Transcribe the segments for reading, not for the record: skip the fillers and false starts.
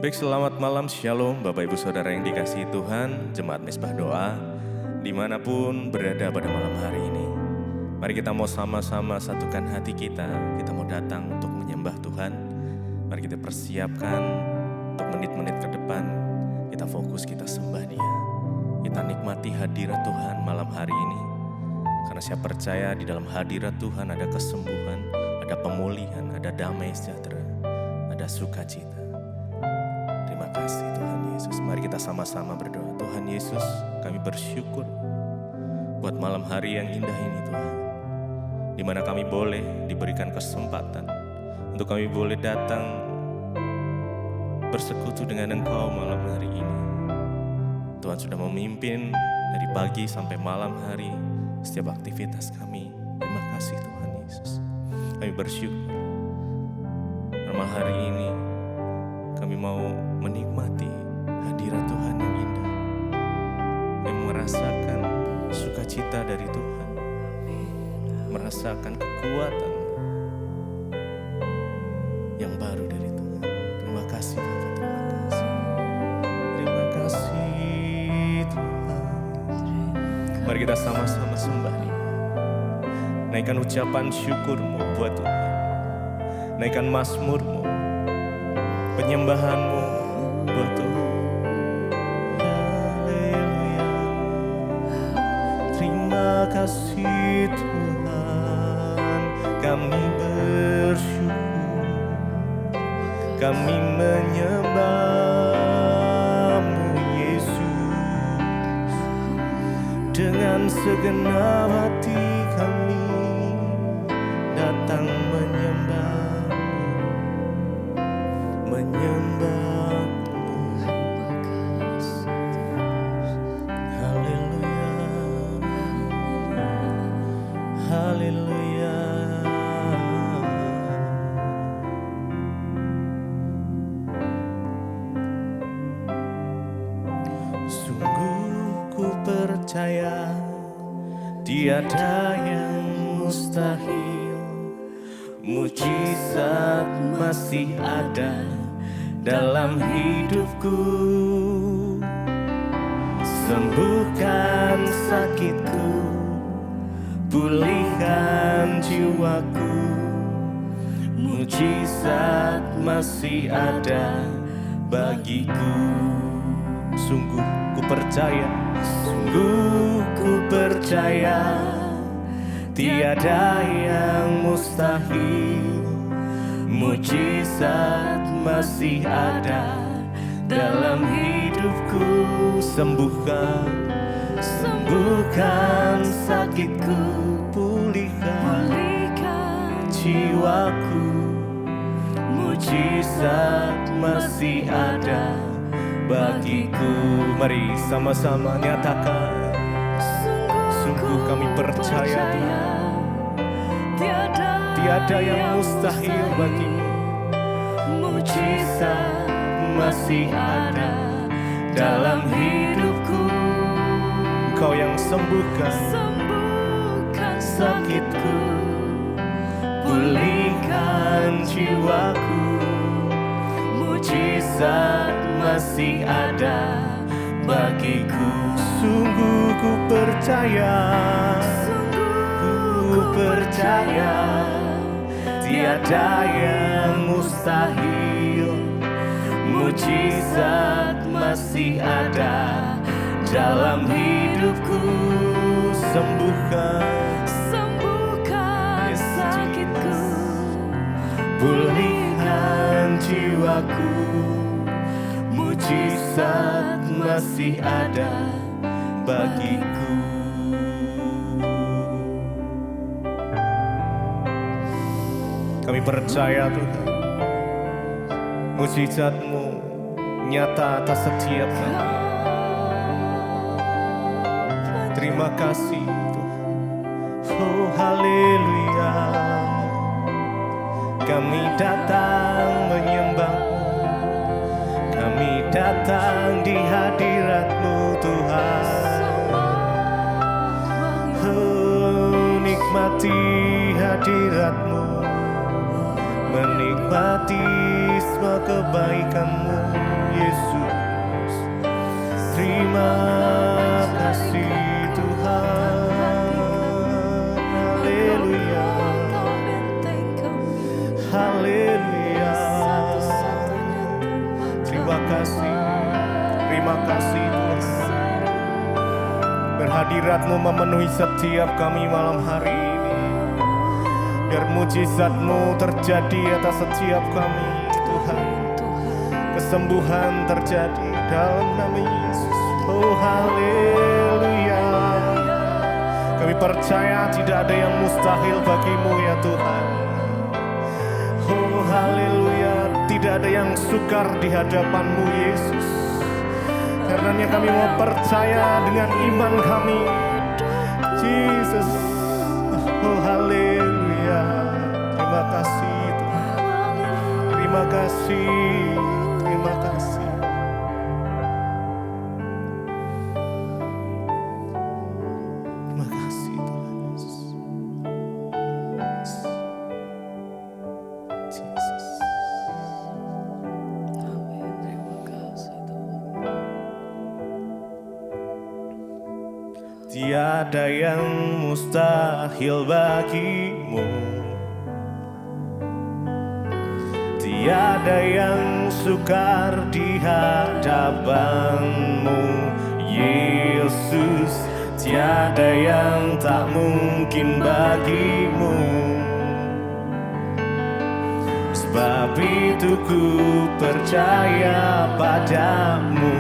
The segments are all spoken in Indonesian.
Baik, selamat malam, shalom Bapak Ibu Saudara yang dikasihi Tuhan, Jemaat Mezbah Doa, dimanapun berada pada malam hari ini. Mari kita mau sama-sama satukan hati kita mau datang untuk menyembah Tuhan. Mari kita persiapkan untuk menit-menit ke depan, kita fokus, kita sembah Dia. Kita nikmati hadirat Tuhan malam hari ini. Karena saya percaya di dalam hadirat Tuhan ada kesembuhan, ada pemulihan, ada damai sejahtera, ada sukacita. Terima kasih Tuhan Yesus. Mari kita sama-sama berdoa. Tuhan Yesus, kami bersyukur buat malam hari yang indah ini Tuhan, di mana kami boleh diberikan kesempatan untuk kami boleh datang bersekutu dengan Engkau malam hari ini. Tuhan sudah memimpin dari pagi sampai malam hari setiap aktivitas kami. Terima kasih Tuhan Yesus. Kami bersyukur malam hari ini kami mau menikmati hadirat Tuhan yang indah, yang merasakan sukacita dari Tuhan, merasakan kekuatan yang baru dari Tuhan. Terima kasih Bapa, terima kasih. Terima kasih Tuhan. Mari kita sama-sama sembah Dia. Naikkan ucapan syukur-Mu buat Tuhan. Naikkan mazmur-Mu, penyembahanmu buat Tuhan. Haleluya. Terima kasih Tuhan, kami bersyukur, kami menyembah-Mu Yesus. Dengan segenap hati kami datang menyembah-Mu. Haleluya, haleluya. Sungguh ku percaya tiada yang mustahil, mujizat masih ada dalam hidupku. Sembuhkan sakitku, pulihkan jiwaku. Mujizat masih ada bagiku. Sungguh ku percaya, sungguh ku percaya tiada yang mustahil, mujizat masih ada dalam hidupku. Sembuhkan, sembuhkan sakitku, pulihkan jiwaku. Mujizat masih ada bagiku. Mari sama-sama nyatakan, sungguh kami percaya Tuhan, tiada yang mustahil bagimu. Mujizat masih ada dalam hidupku. Engkau yang sembuhkan sakitku, pulihkan jiwaku. Mujizat masih ada bagiku. Sungguh ku percaya, ku percaya tiada yang mustahil, mujizat masih ada dalam hidupku. Sembuhkan sakitku, pulihkan jiwaku. Mujizat masih ada bagiku. Kami percaya Tuhan, mujizat-Mu nyata atas setiap kami. Terima kasih Tuhan. Oh haleluya. Kami datang menyembah-Mu, kami datang di hadirat-Mu Tuhan. Oh nikmati hadirat-Mu, menikmati semua kebaikan-Mu. Yesus. Terima kasih Tuhan. Haleluya. Haleluya. Terima kasih Tuhan. Berhadirat-Mu memenuhi setiap kami malam hari ini. Biar mujizat-Mu terjadi atas setiap kami Tuhan. Kesembuhan terjadi dalam nama Yesus. Oh haleluya. Kami percaya tidak ada yang mustahil bagi-Mu ya Tuhan. Oh haleluya. Tidak ada yang sukar di hadapan-Mu Yesus. Karenanya kami mau percaya dengan iman kami Jesus. Oh haleluya. Terima kasih Tuhan. Terima kasih. Terima kasih. Terima kasih Tuhan Yesus. Jesus. Amin. Terima kasih Tuhan. Tiada yang mustahil bagimu. Tiada yang sukar di hadapan-Mu Yesus. Tiada yang tak mungkin bagi-Mu. Sebab itu ku percaya padamu.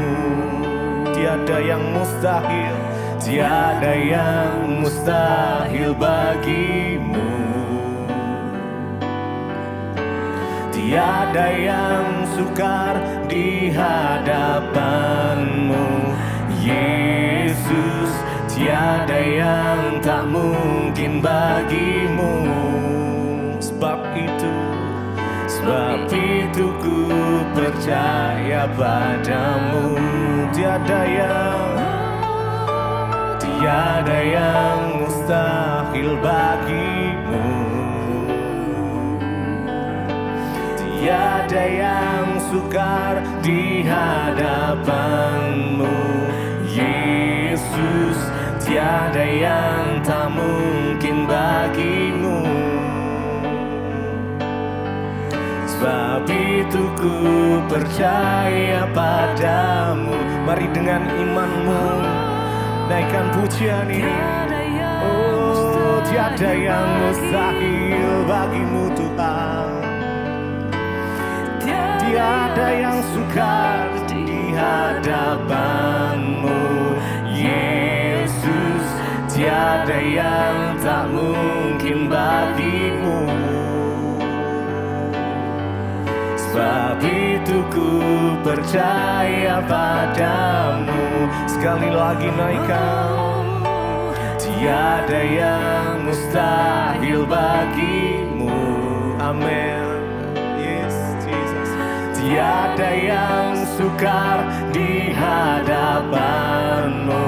Tiada yang mustahil. Tiada yang mustahil bagimu. Tiada yang sukar di hadapan-Mu Yesus. Tiada yang tak mungkin bagimu. Sebab itu ku percaya padamu. Tiada yang mustahil bagimu. Tiada yang sukar di hadapan-Mu Yesus. Tiada yang tak mungkin bagimu. Sebab itu ku percaya padamu. Mari dengan imanmu naikkan pujian ini. Oh, tiada yang mustahil bagimu Tuhan. Tiada yang sukar di hadapan-Mu Yesus. Tiada yang tak mungkin bagimu. Sebab itu ku percaya padamu. Sekali lagi naikkan. Tiada yang mustahil bagimu. Amin. Yes, Jesus. Tiada yang sukar di hadapan-Mu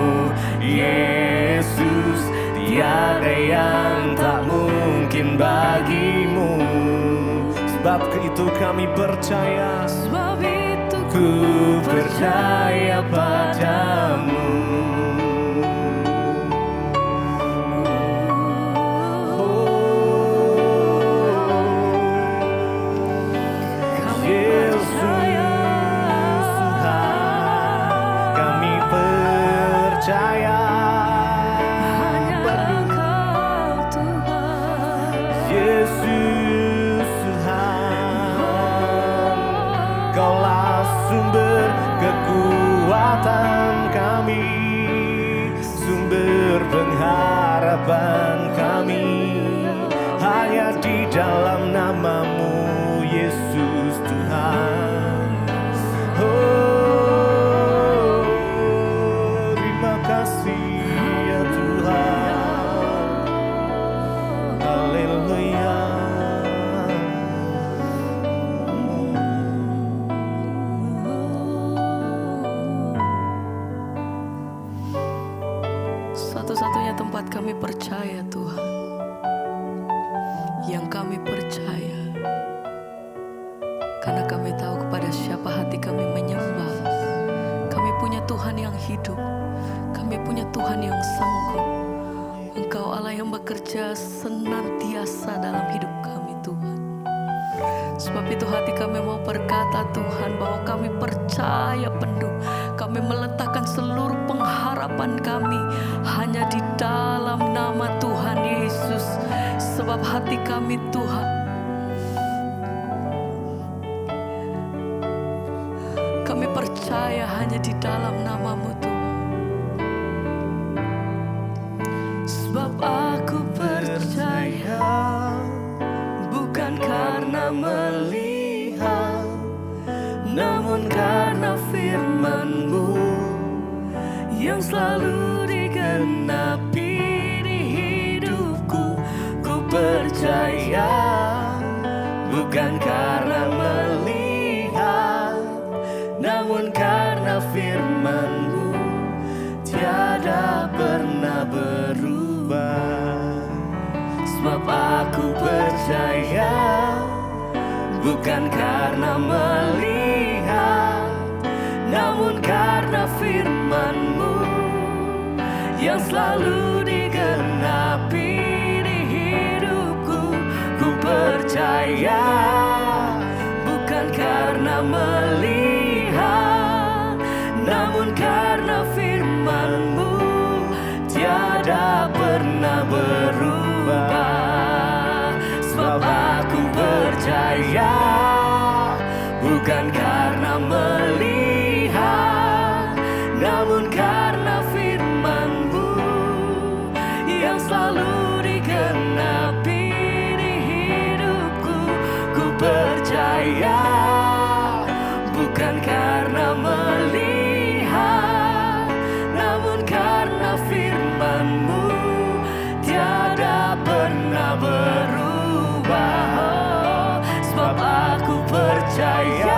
Yesus. Tiada yang tak mungkin bagimu. Sebab itu kami percaya. Sebab itu Ku percaya padamu. kami Yesus percaya. Tuhan, kami percaya. Hanya Engkau Tuhan. Yesus Tuhan, Kaulah sumber kekuatan kami, sumber pengharapan kami. Hanya di dalam nama-Mu Yesus Tuhan. Oh, terima kasih ya Tuhan. Haleluya. Satu-satunya tempat kami percaya Tuhan, yang kami percaya karena kami tahu kepada siapa hati kami menyembah. Tuhan yang hidup. Kami punya Tuhan yang sanggup. Engkau Allah yang bekerja senantiasa dalam hidup kami Tuhan. Sebab itu hati kami mau berkata Tuhan bahwa kami percaya penuh. Kami meletakkan seluruh pengharapan kami hanya di dalam nama Tuhan Yesus. Sebab hati kami Tuhan, kami percaya hanya di dalam nama-Mu Tuhan. Sebab aku percaya bukan karena melihat, namun karena firman-Mu yang selalu digenapi di hidupku. Ku percaya bukan karena melihat, namun karena firman-Mu tiada pernah berubah. Sebab aku percaya bukan karena melihat, namun karena firman-Mu yang selalu digenapi di hidupku. Ku percaya bukan karena melihat, namun karena firman-Mu tiada pernah berubah. Sebab aku percaya bukan karena melihat, namun karena firman-Mu yang selalu digenapi di hidupku. Ku percaya bukan karena melihat, namun karena firman-Mu tiada pernah berubah. Sebab aku percaya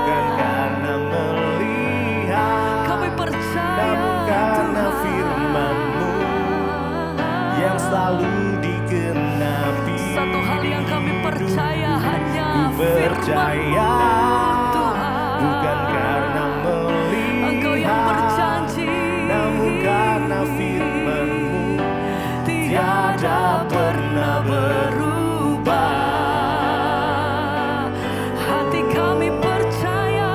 Bukan karena melihat, kami percaya namun karena Tuhan. firman-Mu yang selalu digenapi. Satu hal yang kami percaya hanya Ku percaya firman-Mu Tuhan. bukan karena Engkau yang melihat, berjanji namun karena firman-Mu tiada pernah berubah. Hati kami percaya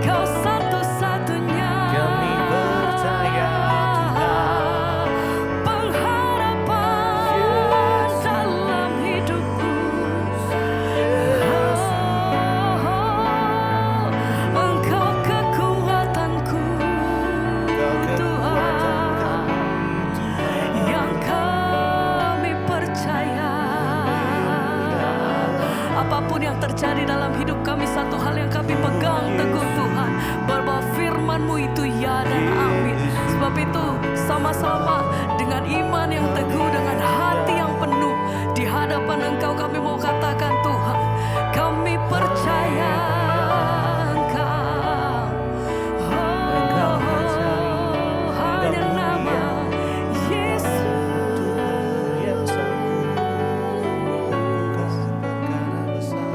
Kau satu-satunya. Kami percaya Tuhan, Pengharapan dalam hidupku. Engkau kekuatanku Tuhan, yang kami percaya. Apapun yang terjadi dalam hidup kami, satu hal yang kami pegang teguh Tuhan, bahwa firman-Mu itu ya dan amin. Sebab itu sama-sama dengan iman yang teguh, dengan hati yang penuh di hadapan Engkau, kami mau katakan Tuhan, kami percaya Engkau. Hanya nama Yesus. yang sanggup melakukan perkara besar.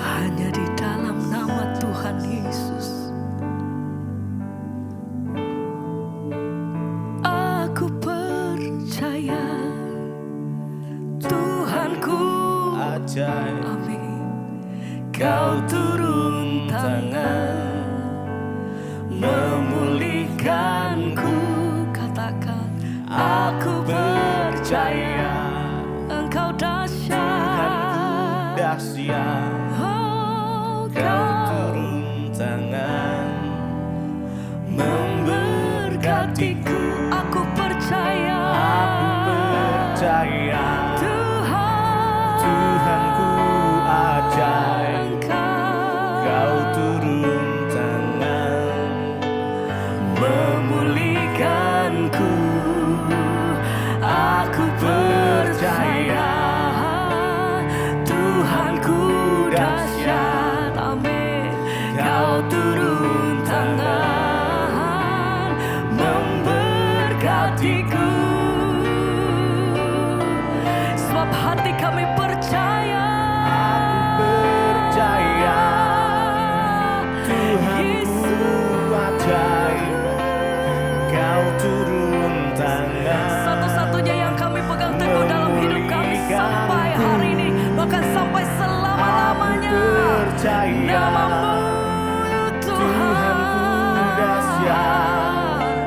Hanya di dalam nama Tuhan Yesus aku percaya, Tuhanku. Ajaib, Amin. Kau turun tangan memulihkanku. Katakan, aku percaya Engkau dahsyat. dahsyat, Oh, Kau Kau turun tangan memberkatiku. Aku percaya, percaya Tuhan, Tuhanku ajaib. Engkau Kau turun tangan memulihkanku. Aku percaya Tuhanku dahsyat. Amin. Kau turun tangan memberkatiku. turun tangan. Satu-satunya yang kami pegang teguh dalam hidup kami sampai hari ini, bahkan sampai selama-lamanya. Percaya Namamu Tuhanku dahsyat,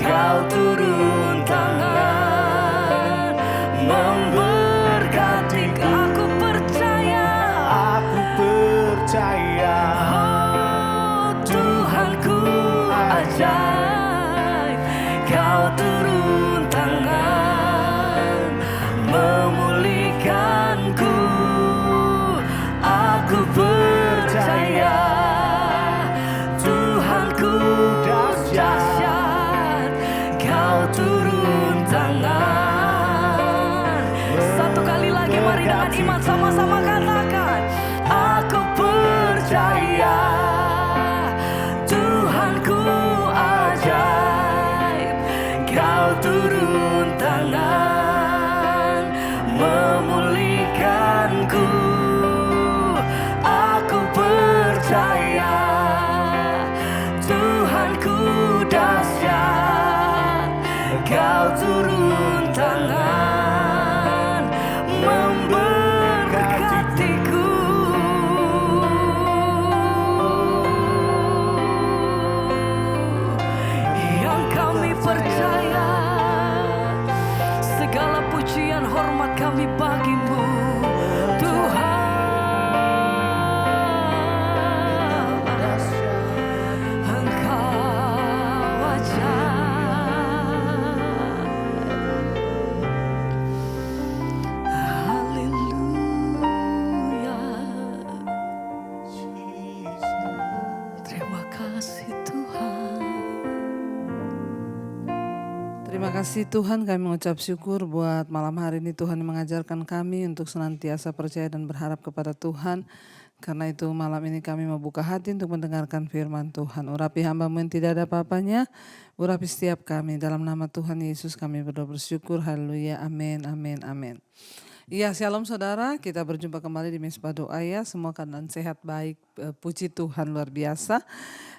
Kau turun tangan memberkati. Aku percaya, Aku percaya oh Tuhanku ajaib, Kau turun tangan memulihkanku. Aku percaya Tuhanku dahsyat, Kau turun tangan. Satu kali lagi mari dengan iman sama-sama katakan, aku percaya Tuhanku ajaib, Kau turun tangan memulihkanku. Aku percaya Tuhanku dahsyat, Kau turun tangan memberkatiku. Yang kami percaya, segala pujian hormat kami bagimu Tuhan. Engkau ajaib. Haleluya. Terima kasih Tuhan. Terima kasih Tuhan, kami mengucap syukur buat malam hari ini Tuhan yang mengajarkan kami untuk senantiasa percaya dan berharap kepada Tuhan. Karena itu malam ini kami membuka hati untuk mendengarkan firman Tuhan. Urapi hamba-Mu yang tidak ada apa-apanya, urapi setiap kami. Dalam nama Tuhan Yesus kami berdoa bersyukur. Haleluya, amin, amin, amin. Iya, shalom saudara, kita berjumpa kembali di Mesbah Doa ya. Semua keadaan sehat, baik, puji Tuhan luar biasa.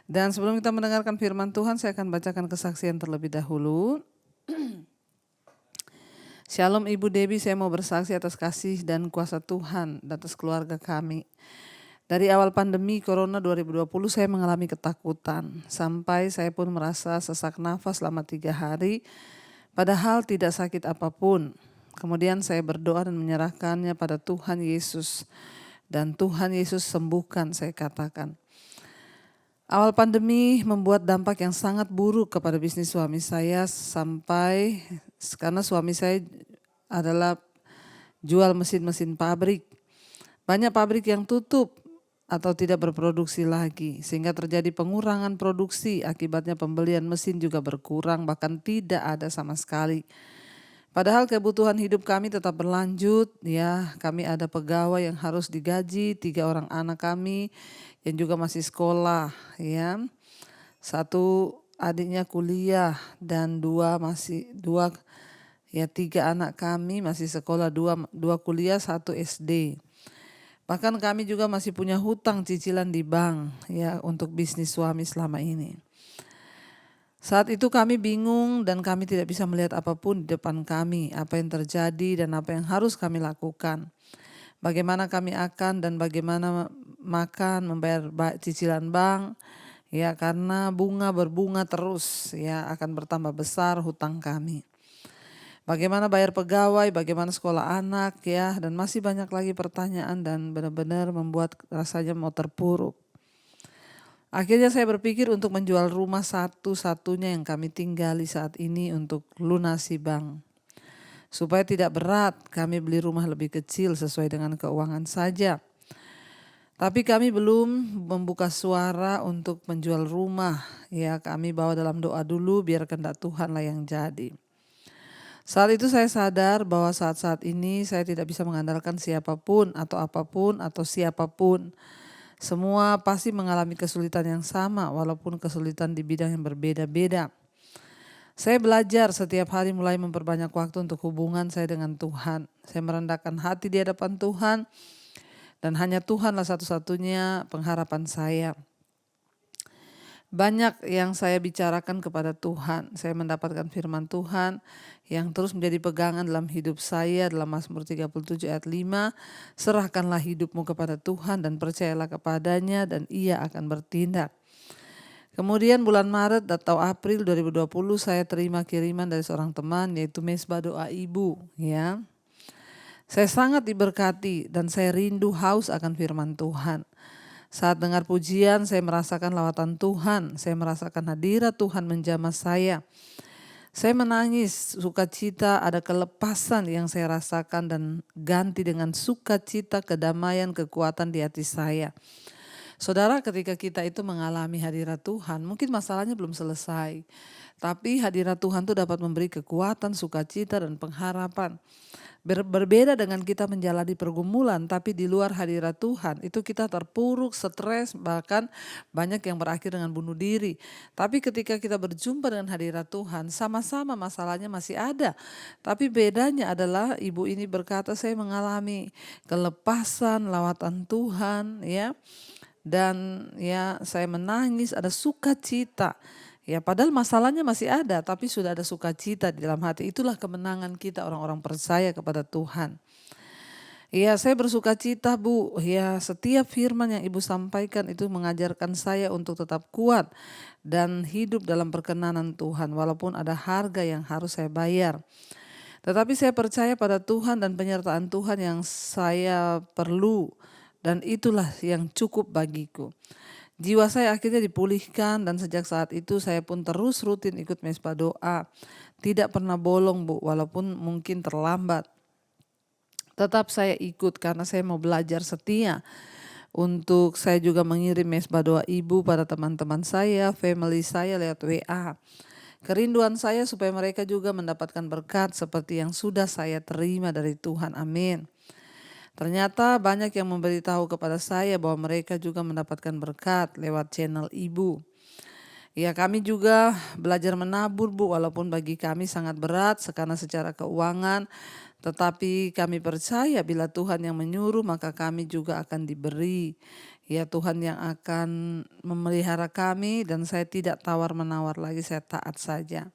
Dan sebelum kita mendengarkan firman Tuhan, saya akan bacakan kesaksian terlebih dahulu. Shalom Ibu Debbie, saya mau bersaksi atas kasih dan kuasa Tuhan dan atas keluarga kami. Dari awal pandemi Corona 2020 saya mengalami ketakutan. Sampai saya pun merasa sesak nafas selama 3 hari. Padahal tidak sakit apapun. Kemudian saya berdoa dan menyerahkannya pada Tuhan Yesus. Dan Tuhan Yesus sembuhkan, saya katakan. Awal pandemi membuat dampak yang sangat buruk kepada bisnis suami saya sampai karena suami saya adalah jual mesin-mesin pabrik. Banyak pabrik yang tutup atau tidak berproduksi lagi sehingga terjadi pengurangan produksi, akibatnya pembelian mesin juga berkurang bahkan tidak ada sama sekali. Padahal kebutuhan hidup kami tetap berlanjut ya, kami ada pegawai yang harus digaji, 3 orang anak kami yang juga masih sekolah ya. 1 adiknya kuliah dan 3 anak kami masih sekolah, 2 kuliah, 1 SD. Bahkan kami juga masih punya hutang cicilan di bank ya untuk bisnis suami selama ini. Saat itu kami bingung dan kami tidak bisa melihat apapun di depan kami, apa yang terjadi dan apa yang harus kami lakukan. Bagaimana kami akan dan bagaimana makan, membayar cicilan bank ya, karena berbunga terus ya, akan bertambah besar hutang kami. Bagaimana bayar pegawai, bagaimana sekolah anak ya, dan masih banyak lagi pertanyaan dan benar-benar membuat rasanya mau terpuruk. Akhirnya saya berpikir untuk menjual rumah satu-satunya yang kami tinggali saat ini untuk lunasi bank. Supaya tidak berat, kami beli rumah lebih kecil sesuai dengan keuangan saja. Tapi kami belum membuka suara untuk menjual rumah. Ya, kami bawa dalam doa dulu biar kehendak Tuhanlah yang jadi. Saat itu saya sadar bahwa saat-saat ini saya tidak bisa mengandalkan siapapun atau apapun atau siapapun. Semua pasti mengalami kesulitan yang sama walaupun kesulitan di bidang yang berbeda-beda. Saya belajar setiap hari mulai memperbanyak waktu untuk hubungan saya dengan Tuhan. Saya merendahkan hati di hadapan Tuhan dan hanya Tuhanlah satu-satunya pengharapan saya. banyak yang saya bicarakan kepada Tuhan. Saya mendapatkan firman Tuhan yang terus menjadi pegangan dalam hidup saya dalam Mazmur 37 ayat 5. Serahkanlah hidupmu kepada Tuhan dan percayalah kepadanya dan Ia akan bertindak. Kemudian bulan Maret atau April 2020 saya terima kiriman dari seorang teman yaitu Mesbah Doa Ibu, ya. Saya sangat diberkati dan saya rindu haus akan firman Tuhan. Saat dengar pujian, saya merasakan lawatan Tuhan. Saya merasakan hadirat Tuhan menjamah saya. Saya menangis, sukacita, ada kelepasan yang saya rasakan dan ganti dengan sukacita, kedamaian, kekuatan di hati saya. Saudara, ketika kita itu mengalami hadirat Tuhan, mungkin masalahnya belum selesai. Tapi hadirat Tuhan itu dapat memberi kekuatan, sukacita, dan pengharapan. Berbeda dengan kita menjalani pergumulan, tapi di luar hadirat Tuhan itu kita terpuruk, stres, bahkan banyak yang berakhir dengan bunuh diri. Tapi ketika kita berjumpa dengan hadirat Tuhan, sama-sama masalahnya masih ada. Tapi bedanya adalah ibu ini berkata, saya mengalami kelepasan, lawatan Tuhan, ya. Dan ya saya menangis, ada sukacita. Ya, padahal masalahnya masih ada, tapi sudah ada sukacita di dalam hati. Itulah kemenangan kita orang-orang percaya kepada Tuhan. Ya, saya bersukacita, Bu. Ya, setiap firman yang Ibu sampaikan itu mengajarkan saya untuk tetap kuat dan hidup dalam perkenanan Tuhan, walaupun ada harga yang harus saya bayar. Tetapi saya percaya pada Tuhan dan penyertaan Tuhan yang saya perlu, dan itulah yang cukup bagiku. Jiwa saya akhirnya dipulihkan dan sejak saat itu saya pun terus rutin ikut Mesbah Doa. Tidak pernah bolong, Bu, walaupun mungkin terlambat. Tetap saya ikut karena saya mau belajar setia. Untuk saya juga mengirim Mesbah Doa Ibu pada teman-teman saya, family saya lewat WA. Kerinduan saya supaya mereka juga mendapatkan berkat seperti yang sudah saya terima dari Tuhan. Amin. Ternyata banyak yang memberitahu kepada saya bahwa mereka juga mendapatkan berkat lewat channel Ibu. Ya, kami juga belajar menabur, Bu, walaupun bagi kami sangat berat karena secara keuangan. Tetapi kami percaya bila Tuhan yang menyuruh maka kami juga akan diberi. Ya, Tuhan yang akan memelihara kami dan saya tidak tawar-menawar lagi, saya taat saja.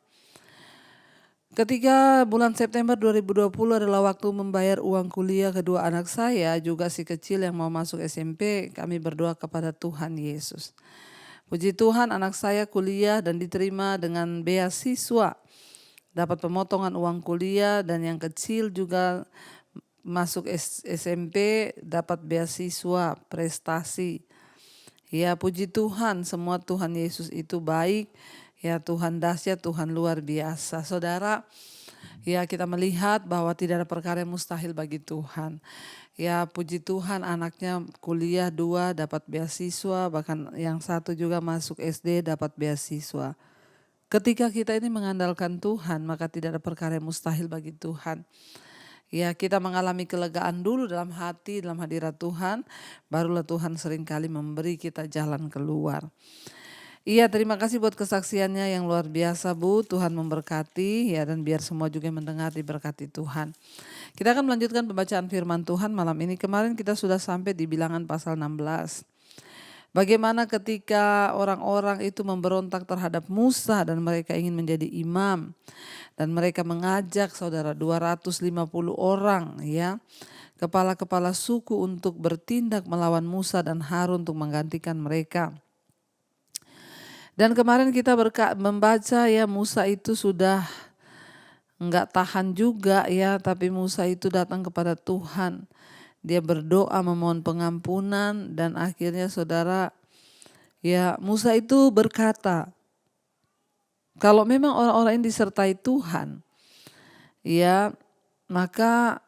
Ketika bulan September 2020 adalah waktu membayar uang kuliah kedua anak saya, juga si kecil yang mau masuk SMP, kami berdoa kepada Tuhan Yesus. Puji Tuhan, anak saya kuliah dan diterima dengan beasiswa, dapat pemotongan uang kuliah, dan yang kecil juga masuk SMP dapat beasiswa prestasi. Ya, puji Tuhan, semua Tuhan Yesus itu baik. Ya, Tuhan dahsyat, Tuhan luar biasa. Saudara, ya kita melihat bahwa tidak ada perkara yang mustahil bagi Tuhan. Ya, puji Tuhan, anaknya kuliah 2 dapat beasiswa, bahkan yang satu juga masuk SD dapat beasiswa. Ketika kita ini mengandalkan Tuhan, maka tidak ada perkara yang mustahil bagi Tuhan. Ya, kita mengalami kelegaan dulu dalam hati, dalam hadirat Tuhan, barulah Tuhan seringkali memberi kita jalan keluar. Iya, terima kasih buat kesaksiannya yang luar biasa, Bu. Tuhan memberkati, ya, dan biar semua juga yang mendengar diberkati Tuhan. Kita akan melanjutkan pembacaan firman Tuhan malam ini. Kemarin kita sudah sampai di Bilangan pasal 16. Bagaimana ketika orang-orang itu memberontak terhadap Musa dan mereka ingin menjadi imam. Dan mereka mengajak saudara 250 orang, ya, kepala-kepala suku untuk bertindak melawan Musa dan Harun untuk menggantikan mereka. Dan kemarin kita membaca, ya, Musa itu sudah enggak tahan juga, ya, tapi Musa itu datang kepada Tuhan. Dia berdoa memohon pengampunan dan akhirnya saudara, ya, Musa itu berkata, kalau memang orang-orang ini disertai Tuhan, ya, maka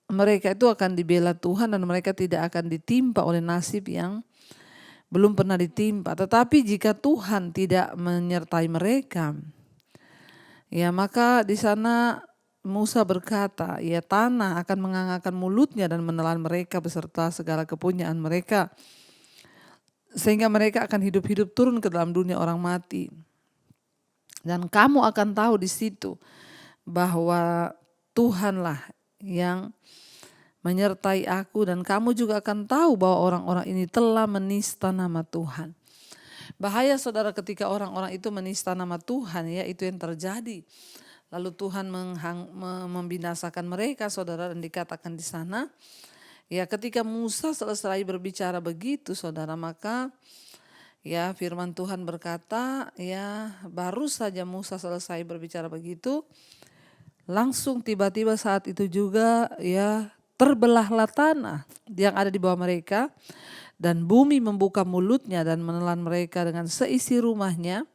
mereka itu akan dibela Tuhan dan mereka tidak akan ditimpa oleh nasib yang belum pernah ditimpa. Tetapi jika Tuhan tidak menyertai mereka, ya, maka di sana Musa berkata, ya, tanah akan mengangakkan mulutnya dan menelan mereka beserta segala kepunyaan mereka. Sehingga mereka akan hidup-hidup turun ke dalam dunia orang mati. Dan kamu akan tahu di situ bahwa Tuhanlah yang menyertai aku dan kamu juga akan tahu bahwa orang-orang ini telah menista nama Tuhan. Bahaya saudara ketika orang-orang itu menista nama Tuhan, ya itu yang terjadi. Lalu Tuhan membinasakan mereka saudara, dan dikatakan di sana, ya ketika Musa selesai berbicara begitu saudara, maka ya firman Tuhan berkata, ya baru saja Musa selesai berbicara begitu, langsung tiba-tiba saat itu juga ya terbelahlah tanah yang ada di bawah mereka, dan bumi membuka mulutnya dan menelan mereka dengan seisi rumahnya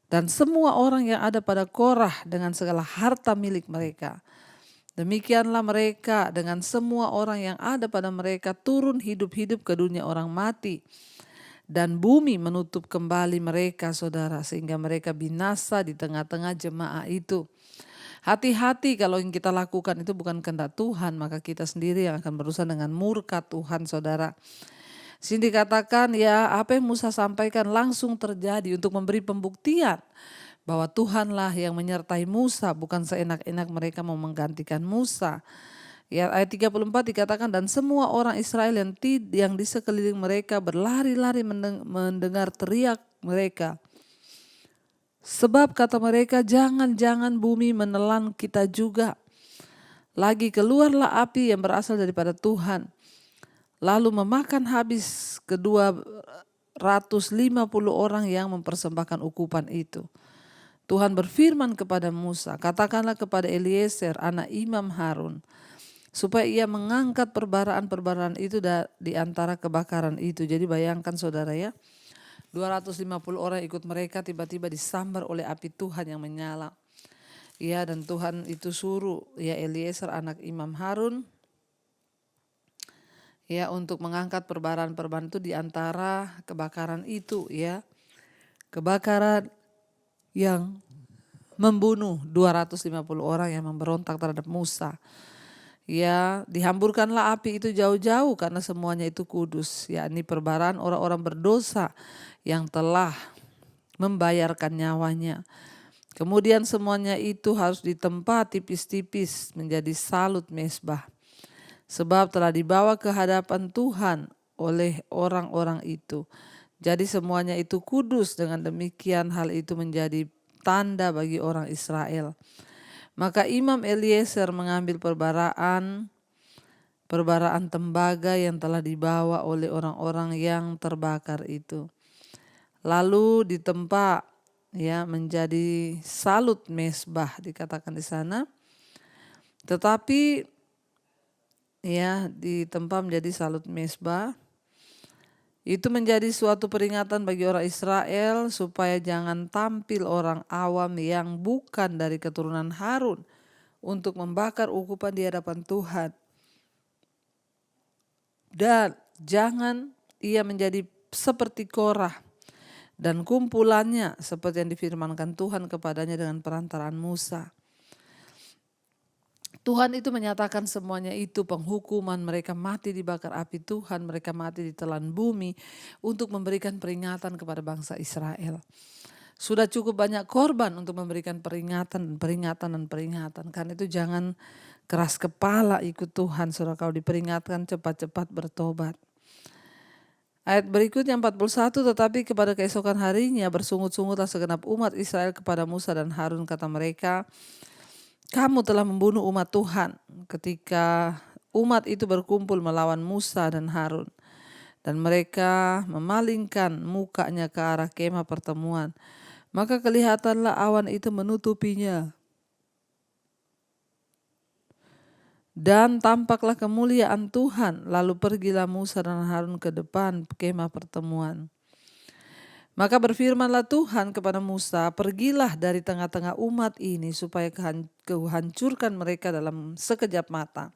dan semua orang yang ada pada Korah dengan segala harta milik mereka. Demikianlah mereka dengan semua orang yang ada pada mereka turun hidup-hidup ke dunia orang mati. Dan bumi menutup kembali mereka saudara, sehingga mereka binasa di tengah-tengah jemaah itu. Hati-hati kalau yang kita lakukan itu bukan kehendak Tuhan, maka kita sendiri yang akan berurusan dengan murka Tuhan saudara. Sini dikatakan ya apa yang Musa sampaikan langsung terjadi untuk memberi pembuktian bahwa Tuhanlah yang menyertai Musa, bukan seenak-enak mereka mau menggantikan Musa. Ya ayat 34 dikatakan, dan semua orang Israel yang di sekeliling mereka berlari-lari mendengar teriak mereka. Sebab kata mereka, jangan-jangan bumi menelan kita juga. Lagi keluarlah api yang berasal daripada Tuhan, lalu memakan habis 250 orang yang mempersembahkan ukupan itu. Tuhan berfirman kepada Musa, katakanlah kepada Eliezer anak Imam Harun, supaya ia mengangkat perbaraan-perbaraan itu di antara kebakaran itu. Jadi bayangkan saudara ya, 250 orang ikut mereka tiba-tiba disambar oleh api Tuhan yang menyala. Ya, dan Tuhan itu suruh ya Eliezer anak Imam Harun ya untuk mengangkat perbaraan-perbaraan itu di antara kebakaran itu ya. Kebakaran yang membunuh 250 orang yang memberontak terhadap Musa. Ya, dihamburkanlah api itu jauh-jauh karena semuanya itu kudus, yakni perbaraan orang-orang berdosa yang telah membayarkan nyawanya. Kemudian semuanya itu harus ditempa tipis-tipis menjadi salut mezbah. Sebab telah dibawa ke hadapan Tuhan oleh orang-orang itu. Jadi semuanya itu kudus, dengan demikian hal itu menjadi tanda bagi orang Israel. Maka Imam Eliezer mengambil perbaraan tembaga yang telah dibawa oleh orang-orang yang terbakar itu. Lalu ditempa ya menjadi salut mezbah dikatakan di sana. Tetapi ya ditempa menjadi salut mezbah. Itu menjadi suatu peringatan bagi orang Israel supaya jangan tampil orang awam yang bukan dari keturunan Harun untuk membakar ukupan di hadapan Tuhan. Dan jangan ia menjadi seperti Korah dan kumpulannya seperti yang difirmankan Tuhan kepadanya dengan perantaraan Musa. Tuhan itu menyatakan semuanya itu penghukuman, mereka mati dibakar api Tuhan, mereka mati ditelan bumi untuk memberikan peringatan kepada bangsa Israel. Sudah cukup banyak korban untuk memberikan peringatan. Karena itu jangan keras kepala ikut Tuhan, saudara. Kalau diperingatkan cepat-cepat bertobat. Ayat berikutnya 41, tetapi kepada keesokan harinya bersungut-sungutlah segenap umat Israel kepada Musa dan Harun, kata mereka, kamu telah membunuh umat Tuhan. Ketika umat itu berkumpul melawan Musa dan Harun, dan mereka memalingkan mukanya ke arah kemah pertemuan, maka kelihatanlah awan itu menutupinya. Dan tampaklah kemuliaan Tuhan, lalu pergilah Musa dan Harun ke depan kemah pertemuan. Maka berfirmanlah Tuhan kepada Musa, pergilah dari tengah-tengah umat ini supaya kuhancurkan mereka dalam sekejap mata.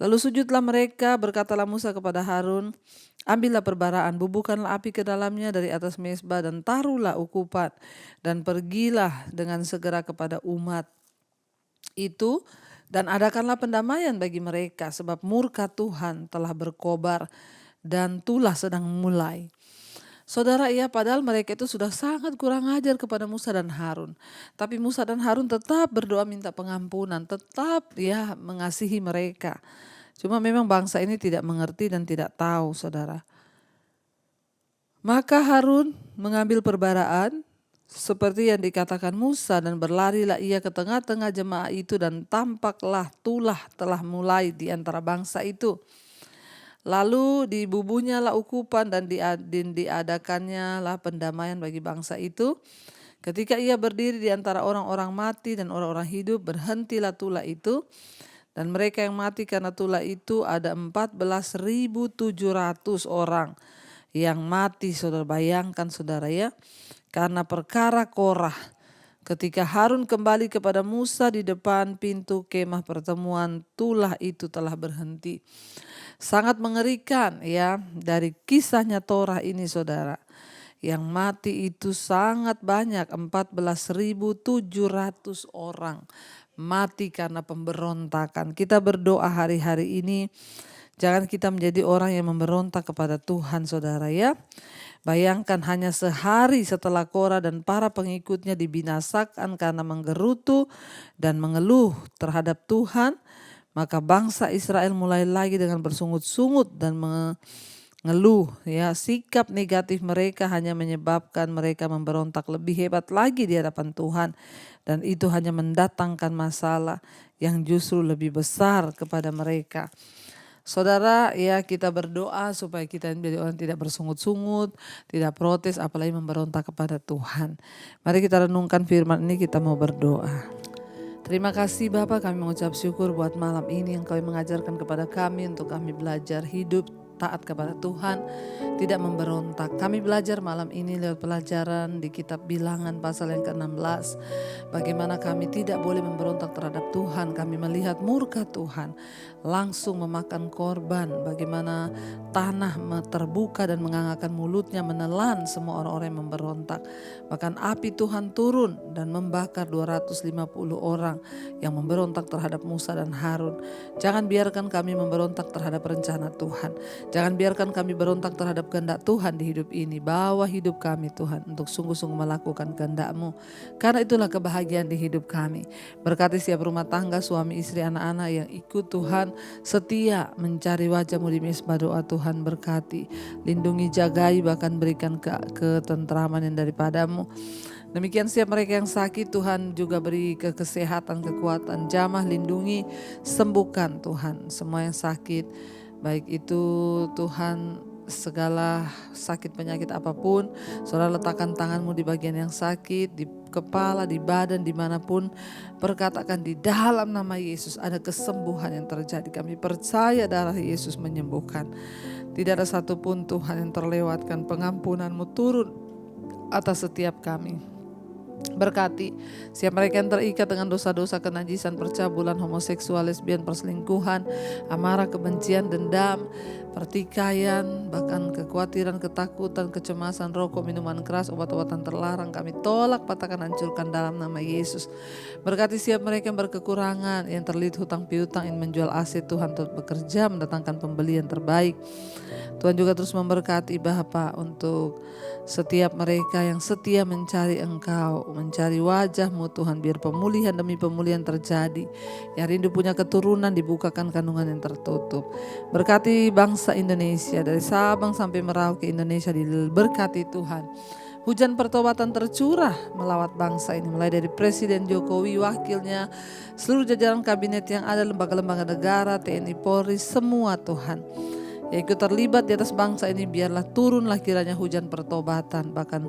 Lalu sujudlah mereka, berkatalah Musa kepada Harun, ambillah perbaraan, bubuhkanlah api ke dalamnya dari atas mezbah dan taruhlah ukupan, dan pergilah dengan segera kepada umat itu, dan adakanlah pendamaian bagi mereka, sebab murka Tuhan telah berkobar dan tulah sedang mulai. Saudara, ya padahal mereka itu sudah sangat kurang ajar kepada Musa dan Harun. Tapi Musa dan Harun tetap berdoa minta pengampunan, tetap ya mengasihi mereka. Cuma memang bangsa ini tidak mengerti dan tidak tahu, saudara. Maka Harun mengambil perbaraan seperti yang dikatakan Musa dan berlarilah ia ke tengah-tengah jemaah itu dan tampaklah tulah telah mulai di antara bangsa itu. Lalu dibubunyalah ukupan dan diadakannya lah pendamaian bagi bangsa itu. Ketika ia berdiri di antara orang-orang mati dan orang-orang hidup, berhentilah tulah itu. Dan mereka yang mati karena tulah itu ada 14.700 orang yang mati. Saudara bayangkan saudara ya, karena perkara Korah. Ketika Harun kembali kepada Musa di depan pintu kemah pertemuan, tulah itu telah berhenti. Sangat mengerikan ya dari kisahnya Torah ini saudara. Yang mati itu sangat banyak, 14.700 orang mati karena pemberontakan. Kita berdoa hari-hari ini, jangan kita menjadi orang yang memberontak kepada Tuhan saudara ya. Bayangkan hanya sehari setelah Korah dan para pengikutnya dibinasakan karena menggerutu dan mengeluh terhadap Tuhan, maka bangsa Israel mulai lagi dengan bersungut-sungut dan mengeluh. Ya, sikap negatif mereka hanya menyebabkan mereka memberontak lebih hebat lagi di hadapan Tuhan, dan itu hanya mendatangkan masalah yang justru lebih besar kepada mereka. Saudara ya, kita berdoa supaya kita menjadi orang tidak bersungut-sungut, tidak protes, apalagi memberontak kepada Tuhan. Mari kita renungkan firman ini, kita mau berdoa. Terima kasih Bapa, kami mengucap syukur buat malam ini yang Kau mengajarkan kepada kami untuk kami belajar hidup taat kepada Tuhan, tidak memberontak. Kami belajar malam ini lewat pelajaran di kitab Bilangan pasal yang ke-16. Bagaimana kami tidak boleh memberontak terhadap Tuhan. Kami melihat murka Tuhan langsung memakan korban. Bagaimana tanah terbuka dan mengangakkan mulutnya menelan semua orang-orang yang memberontak. Bahkan api Tuhan turun dan membakar 250 orang yang memberontak terhadap Musa dan Harun. Jangan biarkan kami memberontak terhadap rencana Tuhan. Jangan biarkan kami berontak terhadap kehendak Tuhan di hidup ini. Bawa hidup kami Tuhan untuk sungguh-sungguh melakukan kehendak-Mu. Karena itulah kebahagiaan di hidup kami. Berkati setiap rumah tangga, suami, istri, anak-anak yang ikut Tuhan, setia mencari wajah-Mu di mesbah doa. Tuhan berkati, lindungi, jagai, bahkan berikan ketentraman yang daripada-Mu. Demikian setiap mereka yang sakit, Tuhan juga beri kesehatan, kekuatan, jamah, lindungi, sembuhkan Tuhan semua yang sakit. Baik itu Tuhan, segala sakit penyakit apapun, Saudara letakkan tangan-Mu di bagian yang sakit, di kepala, di badan, dimanapun. Perkatakan di dalam nama Yesus ada kesembuhan yang terjadi. Kami percaya darah Yesus menyembuhkan. Tidak ada satupun Tuhan yang terlewatkan. Pengampunan-Mu turun atas setiap kami. Berkati siapa mereka yang terikat dengan dosa-dosa kenajisan, percabulan, homoseksual, lesbian, perselingkuhan, amarah, kebencian, dendam, pertikaian, bahkan kekhawatiran, ketakutan, kecemasan, rokok, minuman keras, obat-obatan terlarang, kami tolak, patahkan, hancurkan dalam nama Yesus. Berkati siapa mereka yang berkekurangan, yang terlilit hutang piutang, yang menjual aset, Tuhan turut bekerja mendatangkan pembeli yang terbaik. Tuhan juga terus memberkati Bapa untuk setiap mereka yang setia mencari Engkau, mencari wajah-Mu Tuhan, biar pemulihan demi pemulihan terjadi. Yang rindu punya keturunan, dibukakan kandungan yang tertutup. Berkati bangsa Indonesia, dari Sabang sampai Merauke Indonesia diberkati Tuhan. Hujan pertobatan tercurah melawat bangsa ini, mulai dari Presiden Jokowi, wakilnya, seluruh jajaran kabinet yang ada, lembaga-lembaga negara, TNI, Polri, semua Tuhan yang ikut terlibat di atas bangsa ini, biarlah turunlah kiranya hujan pertobatan bahkan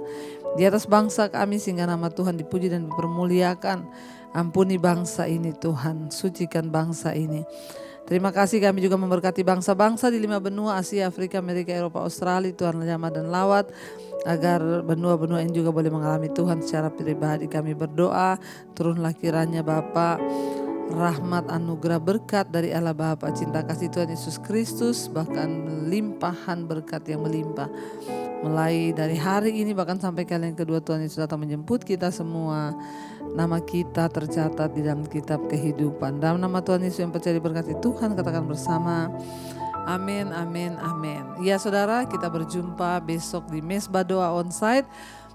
di atas bangsa kami, sehingga nama Tuhan dipuji dan dipermuliakan. Ampuni bangsa ini Tuhan, sucikan bangsa ini. Terima kasih, kami juga memberkati bangsa-bangsa di 5 benua, Asia, Afrika, Amerika, Eropa, Australia. Tuhan jamah dan lawat agar benua-benua ini juga boleh mengalami Tuhan secara pribadi. Kami berdoa, turunlah kiranya Bapa rahmat, anugerah, berkat dari Allah Bapa, cinta kasih Tuhan Yesus Kristus, bahkan limpahan berkat yang melimpah. Mulai dari hari ini bahkan sampai kali yang kedua Tuhan Yesus datang menjemput kita semua, nama kita tercatat di dalam kitab kehidupan. Dalam nama Tuhan Yesus yang percaya diberkati Tuhan, katakan bersama, amin, amin, amin. Ya saudara, kita berjumpa besok di Mesbah Doa Onsite.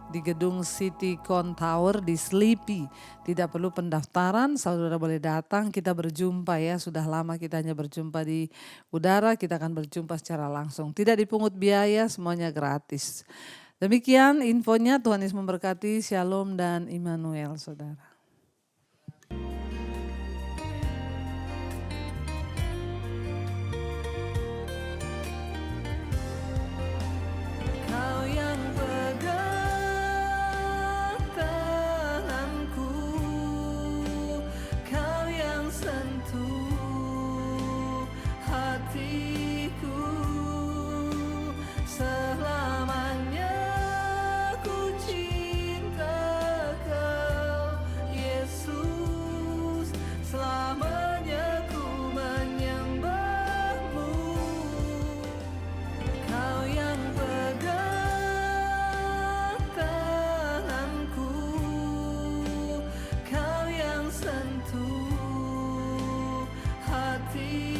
di gedung City Con Tower di Sleepy. Tidak perlu pendaftaran, saudara boleh datang, kita berjumpa ya. Sudah lama kita hanya berjumpa di udara, kita akan berjumpa secara langsung. Tidak dipungut biaya, semuanya gratis. Demikian infonya, Tuhan Yesus memberkati, Shalom dan Immanuel saudara. Kau yang pegang tanganku, kau yang sentuh hatiku, selamanya ku cinta kau, Yesus, selamanya ku menyembahmu. Kau yang pegang tanganku, kau yang sentuh hati.